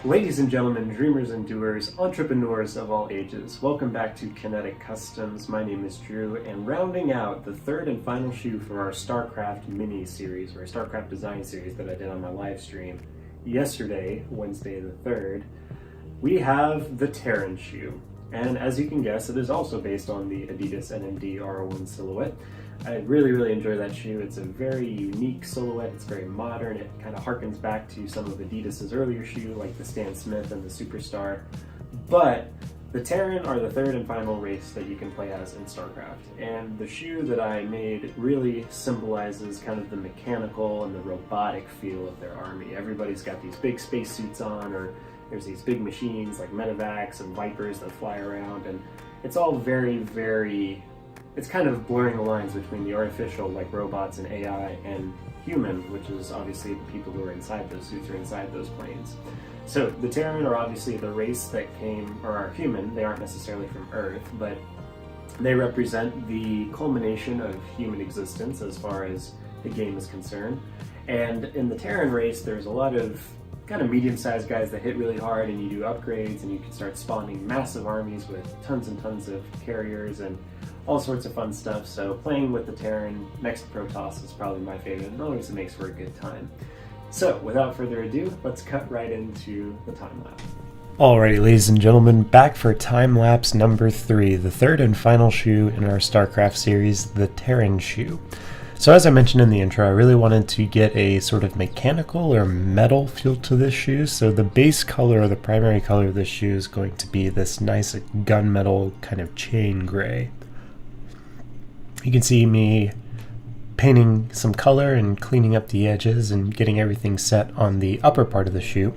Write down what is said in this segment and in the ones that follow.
Ladies and gentlemen, dreamers and doers, entrepreneurs of all ages, welcome back to Kinetic Customs. My name is Drew, and rounding out the third and final shoe for our Statecraft mini series, or Statecraft design series that I did on my live stream yesterday, Wednesday the 3rd, we have the Terran shoe. And as you can guess, it is also based on the Adidas NMD R1 silhouette. I really enjoy that shoe. It's a very unique silhouette. It's very modern. It kind of harkens back to some of Adidas's earlier shoe, like the Stan Smith and the Superstar. But the Terran are the third and final race that you can play as in StarCraft. And the shoe that I made really symbolizes kind of the mechanical and the robotic feel of their army. Everybody's got these big spacesuits on, or there's these big machines like medevacs and Vipers that fly around, and it's all very it's kind of blurring the lines between the artificial, like robots and AI, and human, which is obviously the people who are inside those suits or inside those planes. So the Terran are obviously the race that came, or are human. They aren't necessarily from Earth, but they represent the culmination of human existence as far as the game is concerned. And in the Terran race, there's a lot of kind of medium-sized guys that hit really hard, and you do upgrades and you can start spawning massive armies with tons and tons of carriers and all sorts of fun stuff. So playing with the Terran next to Protoss is probably my favorite, and always makes for a good time. So without further ado, let's cut right into the time lapse. Alrighty, ladies and gentlemen, back for time lapse number 3, the third and final shoe in our StarCraft series, the Terran shoe. So as I mentioned in the intro, I really wanted to get a sort of mechanical or metal feel to this shoe. So the base color, or the primary color of this shoe, is going to be this nice gunmetal kind of chain gray. You can see me painting some color and cleaning up the edges and getting everything set on the upper part of the shoe.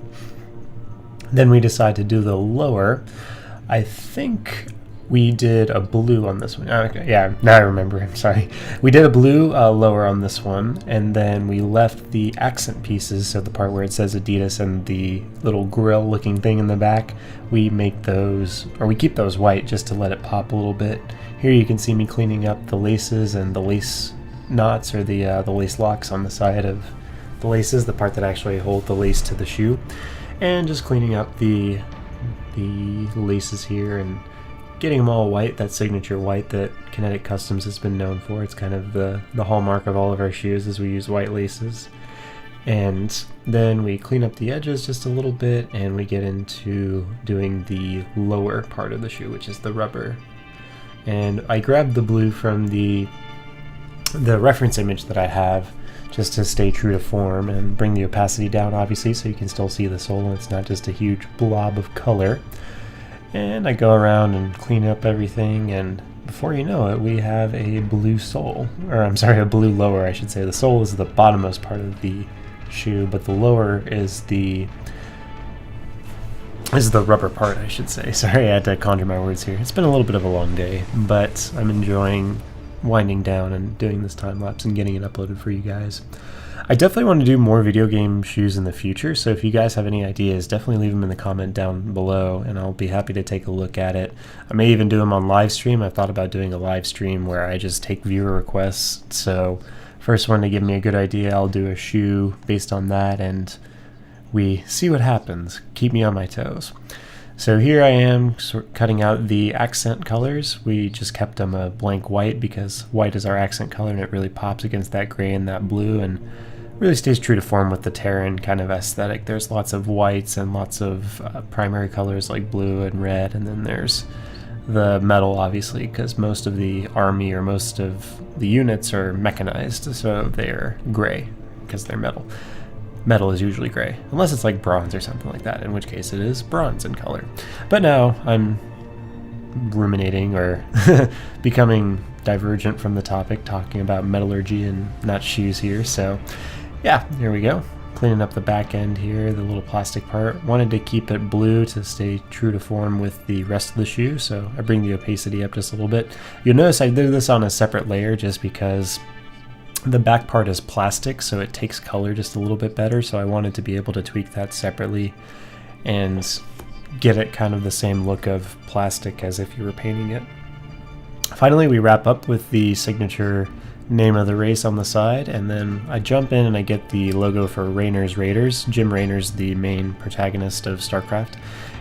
Then we decide to do the lower. I think we did a blue on this one. Okay, yeah, now I remember. I'm sorry. We did a blue lower on this one, and then we left the accent pieces, so the part where it says Adidas and the little grill looking thing in the back, we make those, or we keep those white just to let it pop a little bit. Here you can see me cleaning up the laces and the lace knots, or the lace locks on the side of the laces, the part that actually hold the lace to the shoe, and just cleaning up the laces here and getting them all white, that signature white that Kinetic Customs has been known for. It's kind of the hallmark of all of our shoes, is we use white laces. And then we clean up the edges just a little bit, and we get into doing the lower part of the shoe, which is the rubber. And I grabbed the blue from the reference image that I have, just to stay true to form and bring the opacity down, obviously, so you can still see the sole and it's not just a huge blob of color. And I go around and clean up everything, and before you know it, we have a blue sole. Or I'm sorry, a blue lower, I should say. The sole is the bottommost part of the shoe, but the lower is the rubber part, I should say. Sorry, I had to conjure my words here. It's been a little bit of a long day, but I'm enjoying winding down and doing this time lapse and getting it uploaded for you guys. I definitely want to do more video game shoes in the future, so if you guys have any ideas, definitely leave them in the comment down below, and I'll be happy to take a look at it. I may even do them on live stream. I've thought about doing a live stream where I just take viewer requests, so first one to give me a good idea, I'll do a shoe based on that, and we see what happens. Keep me on my toes. So here I am cutting out the accent colors. We just kept them a blank white because white is our accent color, and it really pops against that gray and that blue, and really stays true to form with the Terran kind of aesthetic. There's lots of whites and lots of primary colors like blue and red, and then there's the metal, obviously, because most of the army or most of the units are mechanized, so they're gray because they're metal. Metal is usually gray, unless it's like bronze or something like that, in which case it is bronze in color. But now I'm ruminating or becoming divergent from the topic, talking about metallurgy and not shoes here. So yeah, here we go. Cleaning up the back end here, the little plastic part. Wanted to keep it blue to stay true to form with the rest of the shoe, so I bring the opacity up just a little bit. You'll notice I did this on a separate layer just because the back part is plastic, so it takes color just a little bit better, so I wanted to be able to tweak that separately and get it kind of the same look of plastic as if you were painting it. Finally, we wrap up with the signature name of the race on the side, and then I jump in and I get the logo for Raynor's Raiders. Jim Raynor's the main protagonist of StarCraft,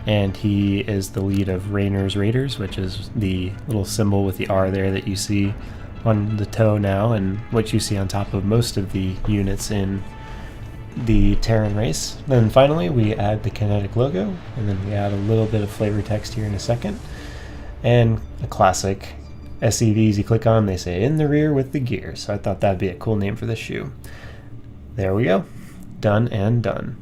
and he is the lead of Raynor's Raiders, which is the little symbol with the R there that you see on the toe now, and what you see on top of most of the units in the Terran race. Then finally we add the Kinetic logo, and then we add a little bit of flavor text here in a second, and a classic SCVs you click on, they say in the rear with the gear, so I thought that'd be a cool name for this shoe. There we go. Done and done.